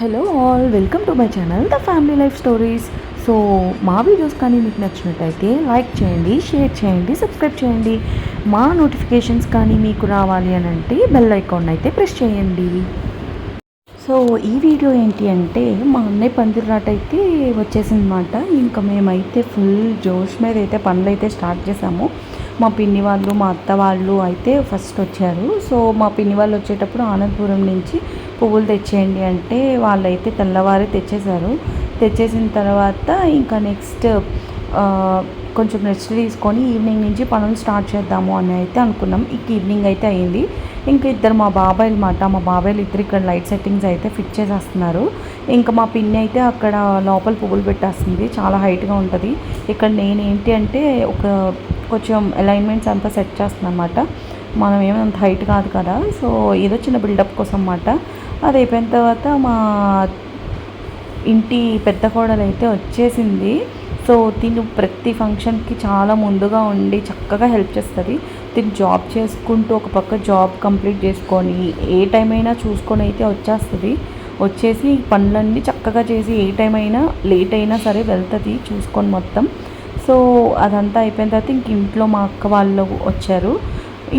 Hello all, welcome to my channel the family life stories. So మా videos కానీ మీకు నచ్చినట్టయితే లైక్ చేయండి, షేర్ చేయండి, సబ్స్క్రైబ్ చేయండి. మా నోటిఫికేషన్స్ కానీ మీకు రావాలి అని అంటే బెల్ ఐకాన్ అయితే ప్రెస్ చేయండి. సో ఈ వీడియో ఏంటి అంటే మా అన్నయ్య పందిరాట అయితే వచ్చేసిందన్నమాట. ఇంకా మేమైతే ఫుల్ జోష్ మీద అయితే పనులు అయితే స్టార్ట్ చేసాము. మా పిన్ని వాళ్ళు, మా అత్త వాళ్ళు అయితే ఫస్ట్ వచ్చారు. సో మా పిన్ని వాళ్ళు వచ్చేటప్పుడు ఆనందపురం నుంచి పువ్వులు తెచ్చేయండి అంటే వాళ్ళైతే తెల్లవారే తెచ్చేశారు. తెచ్చేసిన తర్వాత ఇంకా నెక్స్ట్ కొంచెం రెస్ట్ తీసుకొని ఈవినింగ్ నుంచి పనులు స్టార్ట్ చేద్దాము అని అయితే అనుకున్నాం. ఇంక ఈవినింగ్ అయితే అయింది. ఇంకా ఇద్దరు మా బాబాయిలు ఇద్దరు ఇక్కడ లైట్ సెట్టింగ్స్ అయితే ఫిట్ చేసేస్తున్నారు. ఇంకా మా పిన్ని అయితే అక్కడ లోపల పువ్వులు పెట్టేస్తుంది. చాలా హైట్గా ఉంటుంది. ఇక్కడ నేను ఏంటి అంటే కొంచెం అలైన్మెంట్స్ అంతా సెట్ చేస్తున్నాను అనమాట. మనం ఏమంత హైట్ కాదు కదా, సో ఏదో చిన్న బిల్డప్ కోసం అన్నమాట. అది అయిపోయిన తర్వాత మా ఇంటి పెద్ద కోడలు అయితే వచ్చేసింది. సో తిను ప్రతి ఫంక్షన్కి చాలా ముందుగా ఉండి చక్కగా హెల్ప్ చేస్తుంది. తిను జాబ్ చేసుకుంటూ ఒక పక్క జాబ్ కంప్లీట్ చేసుకొని ఏ టైం అయినా చూసుకొని అయితే వచ్చేసి పనులన్నీ చక్కగా చేసి ఏ టైం అయినా లేట్ అయినా సరే వెళ్తుంది చూసుకొని మొత్తం. సో అదంతా అయిపోయిన తర్వాత ఇంక ఇంట్లో మా అక్క వాళ్ళు వచ్చారు.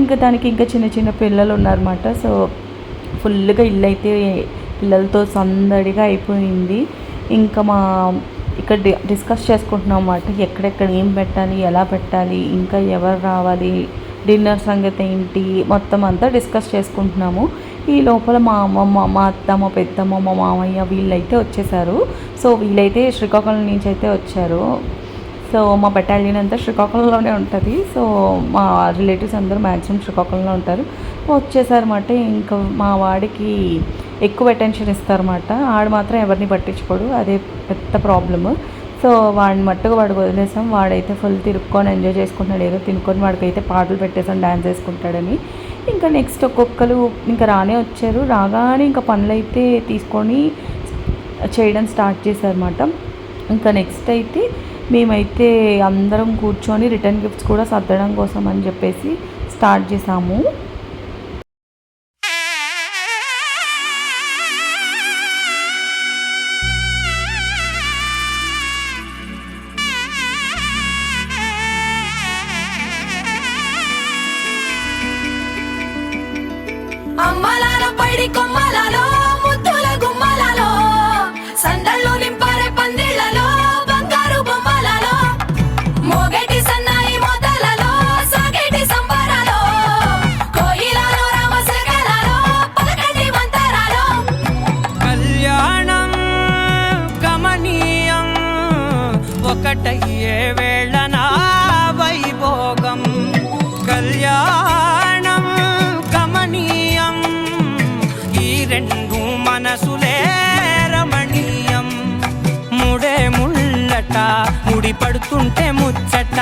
ఇంకా దానికి ఇంకా చిన్న చిన్న పిల్లలు ఉన్నారన్నమాట. సో ఫుల్గా ఇల్లు అయితే పిల్లలతో సందడిగా అయిపోయింది. ఇంకా ఇక్కడ డిస్కస్ చేసుకుంటున్నాం అన్నమాట. ఎక్కడెక్కడ ఏం పెట్టాలి, ఎలా పెట్టాలి, ఇంకా ఎవరు రావాలి, డిన్నర్ సంగతి ఏంటి, మొత్తం అంతా డిస్కస్ చేసుకుంటున్నాము. ఈ లోపల మా అమ్మమ్మ, మా అత్త, మా పెద్దమ్మ, మా మామయ్య వీళ్ళైతే వచ్చేసారు. సో వీళ్ళైతే శ్రీకాకుళం నుంచి అయితే వచ్చారు. సో మా బెటాలియన్ అంతా శ్రీకాకుళంలోనే ఉంటుంది. సో మా రిలేటివ్స్ అందరూ మ్యాక్సిమం శ్రీకాకుళంలో ఉంటారు. వచ్చేసారన్నమాట. ఇంకా మా వాడికి ఎక్కువ అటెన్షన్ ఇస్తారన్నమాట. ఆడు మాత్రం ఎవరిని పట్టించుకోడు, అదే పెద్ద ప్రాబ్లము. సో వాడిని మట్టుగా వాడికి వదిలేసాం. వాడైతే ఫుల్ తిరుక్కొని ఎంజాయ్ చేసుకుంటున్నాడు. ఏదో తినుకొని వాడికైతే పాటలు పెట్టేసాం డ్యాన్స్ వేసుకుంటాడని. ఇంకా నెక్స్ట్ ఒక్కొక్కరు ఇంకా వచ్చారు. రాగానే ఇంకా పనులు అయితే తీసుకొని చేయడం స్టార్ట్ చేశారన్నమాట. ఇంకా నెక్స్ట్ అయితే మేమైతే అందరం కూర్చొని రిటర్న్ గిఫ్ట్స్ కూడా సర్దడం కోసం అని చెప్పేసి స్టార్ట్ చేసాము. అమ్మలాల పైడి కొమ్మలలో ముద్దుల గుమ్మలలో సందళ్ళు నింపారే పందిళ్లలో బంగారు బొమ్మలలో మోగేటి సన్నాయి మోతలలో సాగేటి సంబరాలో కోయిలలో రామశకలలో పలకండి మంతరాలో. కళ్యాణం గమనీయం ఒకటయ్యే వేళ నా వైభోగం. కళ్యాణం గమనీయం ఈ రెండు మనసులే రమణీయం. ముడే ముళ్ళట ముడి పడుతుంటే ముచ్చట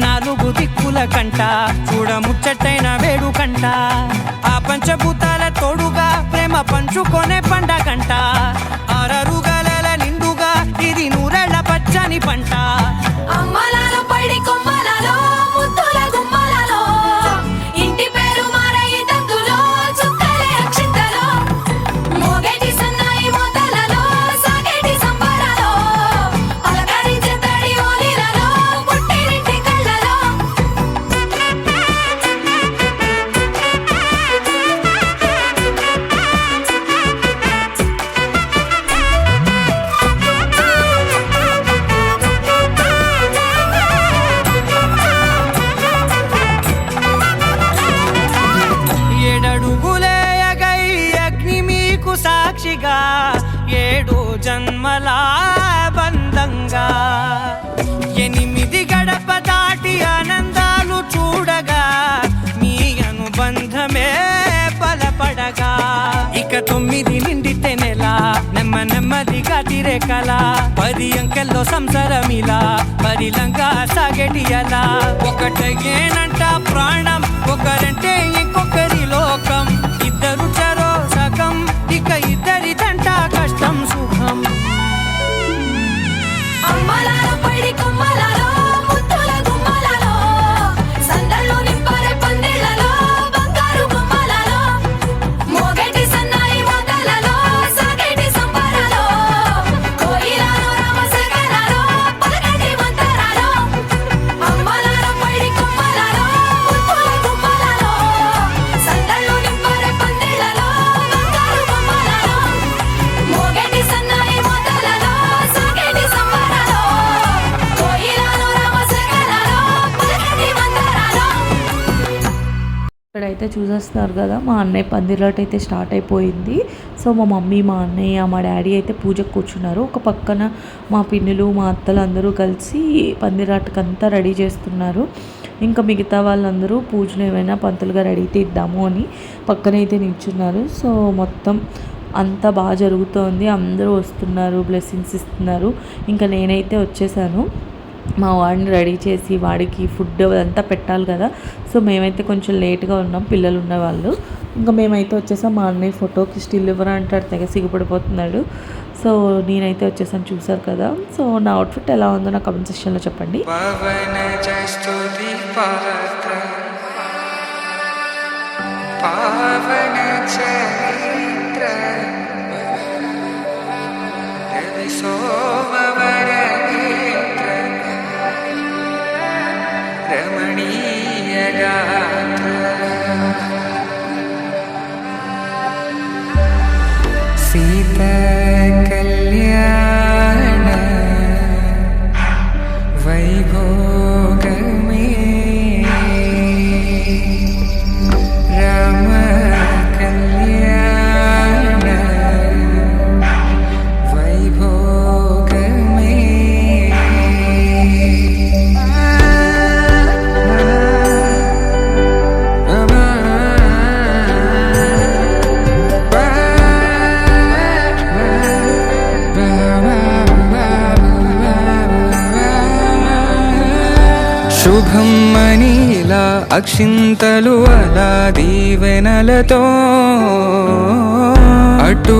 నాలుగు దిక్కుల కంట చూడ ముచ్చటైన వేడుకంట. ఆ పంచభూతాల తోడుగా ప్రేమ పంచుకొనే పండగంట. అరరుగలల నిండుగా ఇది నూరెళ్ళ పచ్చని పంట. అమ్మలాల పైడి కొమ్మలలో ముద్దుల గుమ్మలలో ఇంటి పేరు మారయి తందులో చుక్కలే అక్షింతలో మోగేటి సన్నాయి మోతలలో సాగేటి సంబరాలో పలకరించే తడి ఓలిలలో పుట్టినింటి కళ్ళలో. ఏడడుగులే ఎగై అగ్ని మీకు సాక్షిగా ఏడు జన్మల బంధంగా 8 గడప దాటి ఆనందాలు చూడగా మీ అనుబంధమే బలపడగా. ఇక 9 నిండితే నెల నెమ్మదిగా తిరేకల 10 అంకెల్లో సంసారమిలా పరిలంగా సాగేటి అలా. ఒకటేనంట ప్రాణం, ఒకరంటే ఇంకొకరి లోకం. ఇద్దరు చరో సగం, ఇక ఇద్దరిదంట కష్టం సుఖం. అమ్మలాల పైడి కొమ్మలలో ముద్దుల గుమ్మలలో సందళ్ళు నింపారే పందిళ్లలో బంగారు బొమ్మలలో మోగేటి సన్నాయి మోతలలో సాగేటి సంబరాలో అయితే చూసేస్తున్నారు కదా, మా అన్నయ్య పందిరాట అయితే స్టార్ట్ అయిపోయింది. సో మా మమ్మీ, మా అన్నయ్య, మా డాడీ అయితే పూజకు కూర్చున్నారు. ఒక పక్కన మా పిన్నులు, మా అత్తలు అందరూ కలిసి పందిరాటకంతా రెడీ చేస్తున్నారు. ఇంకా మిగతా వాళ్ళందరూ పూజలు ఏమైనా పంతులుగా రెడీ అయితే ఇద్దాము అని పక్కనైతే నిల్చున్నారు. సో మొత్తం అంతా బాగా జరుగుతోంది. అందరూ వస్తున్నారు, బ్లెస్సింగ్స్ ఇస్తున్నారు. ఇంకా నేనైతే వచ్చేసాను. మా వాడిని రెడీ చేసి వాడికి ఫుడ్ అదంతా పెట్టాలి కదా. సో మేమైతే కొంచెం లేట్గా ఉన్నాం, పిల్లలు ఉన్నవాళ్ళు. ఇంకా మేమైతే వచ్చేసాం. మా అన్నయ్య ఫోటోకి స్టిల్ ఇవ్వరా అంటాడు, తెగ సిగ్గుపడిపోతున్నాడు. సో నేనైతే వచ్చేసాను, చూసారు కదా. సో నా అవుట్ఫిట్ ఎలా ఉందో నా కమెంట్ సెక్షన్లో చెప్పండి. సీతా కళ్యాణ వైభోగమే రామ కళ్యాణ వైభోగమే శుభం మనీలా అక్షింతలు అలా దీవెనలతో అటు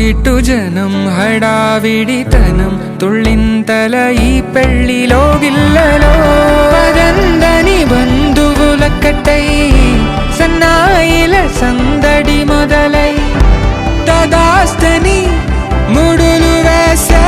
ఇటు జనం హడావిడితనం తుళ్ళింతల ఈ పెళ్లిలో గిల్లలో పదందని బంధువులక్కటై సన్నాయిల సందడి మొదలై తదాస్తని ముడులు వేసే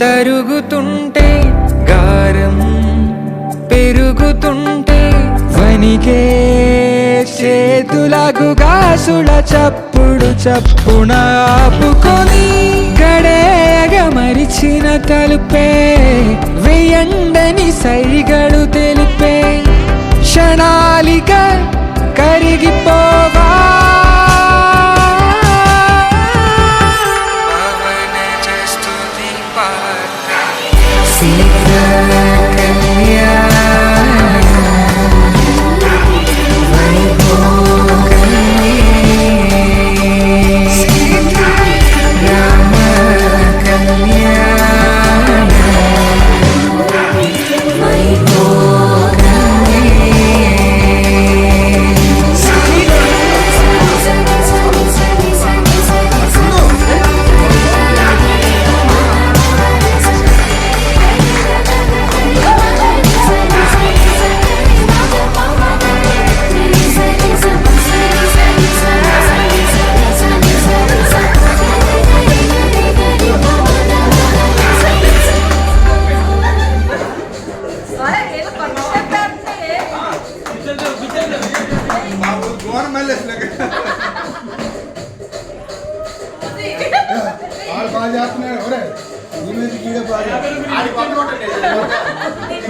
తరుగుతుంటే గారం పెరుగుతుంటే వనికే చేతులకు గాసుల చప్పుడు చప్పున ఆపుకొని గడేగ మరిచిన తలుపే వెయ్యండని సైగడు తెలిపే క్షణాలిక కరిగిపోవా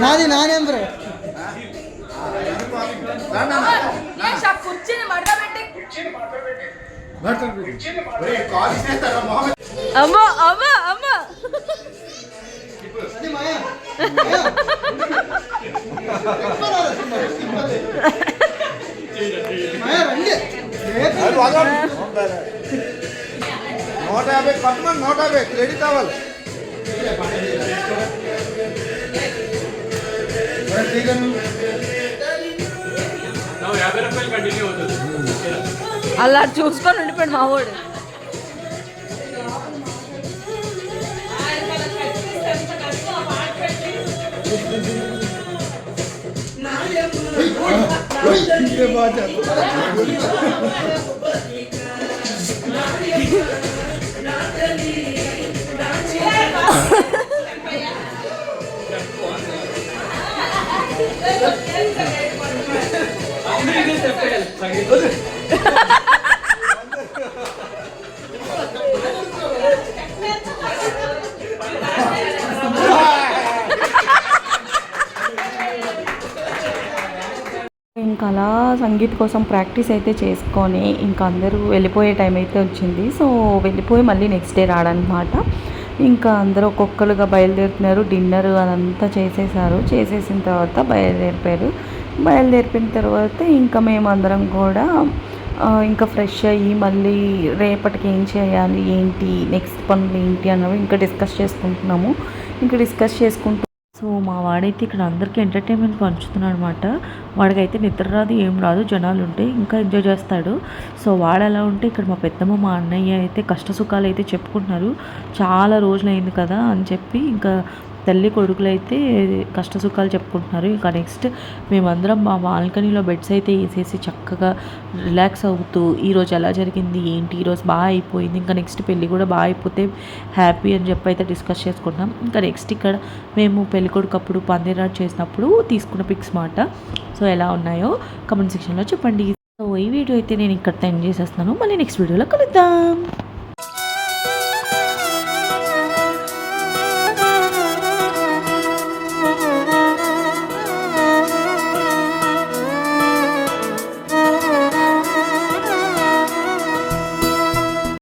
నాది నానేం బ్రో అమ్మా అమ్మా అమ్మా నూట 50 కట్టమని 150 క్రెడిట్ కావాలి. ₹50 కంటిన్యూ అవుతుంది. అలా చూసుకొని ఉండిపోయాడు మా వాడు. ये बात है ఇంకా అలా సంగీత్ కోసం ప్రాక్టీస్ అయితే చేసుకొని ఇంకా అందరూ వెళ్ళిపోయే టైం అయితే వచ్చింది. సో వెళ్ళిపోయి మళ్ళీ నెక్స్ట్ డే రాడనమాట. ఇంకా అందరూ ఒక్కొక్కరుగా బయలుదేరుతున్నారు. డిన్నర్ అదంతా చేసేసారు. చేసేసిన తర్వాత బయలుదేరిపోయిన తర్వాత ఇంకా మేమందరం కూడా ఇంకా ఫ్రెష్ అయ్యి మళ్ళీ రేపటికి ఏం చేయాలి, ఏంటి నెక్స్ట్ పనులు ఏంటి అన్నవి ఇంకా డిస్కస్ చేసుకుంటున్నాము. సో మా వాడైతే ఇక్కడ అందరికీ ఎంటర్టైన్మెంట్ పంచుతున్నాడు అనమాట. వాడికైతే నిద్ర రాదు, ఏం రాదు, జనాలు ఉంటే ఇంకా ఎంజాయ్ చేస్తాడు. సో వాడు ఎలా ఉంటే ఇక్కడ మా పెద్దమ్మ మా అన్నయ్య అయితే కష్ట సుఖాలు అయితే చెప్పుకుంటున్నారు. చాలా రోజులు అయింది కదా అని చెప్పి ఇంకా తల్లి కొడుకులు అయితే కష్ట సుఖాలు చెప్పుకుంటున్నారు. ఇంకా నెక్స్ట్ మేమందరం మా బాల్కనీలో బెడ్స్ అయితే వేసేసి చక్కగా రిలాక్స్ అవుతూ ఈరోజు ఎలా జరిగింది ఏంటి, ఈరోజు బాగా అయిపోయింది, ఇంకా నెక్స్ట్ పెళ్ళి కూడా బాగా అయిపోతే హ్యాపీ అని చెప్పి అయితే డిస్కస్ చేసుకుంటాం. ఇంకా నెక్స్ట్ ఇక్కడ మేము పెళ్ళికొడుకు అప్పుడు పందిరాట్ చేసినప్పుడు తీసుకున్న పిక్స్ మాట. సో ఎలా ఉన్నాయో కమెంట్ సెక్షన్లో చెప్పండి. సో ఈ వీడియో అయితే నేను ఇక్కడ ఎండ్ చేసేస్తున్నాను. మళ్ళీ నెక్స్ట్ వీడియోలో కలుద్దాం.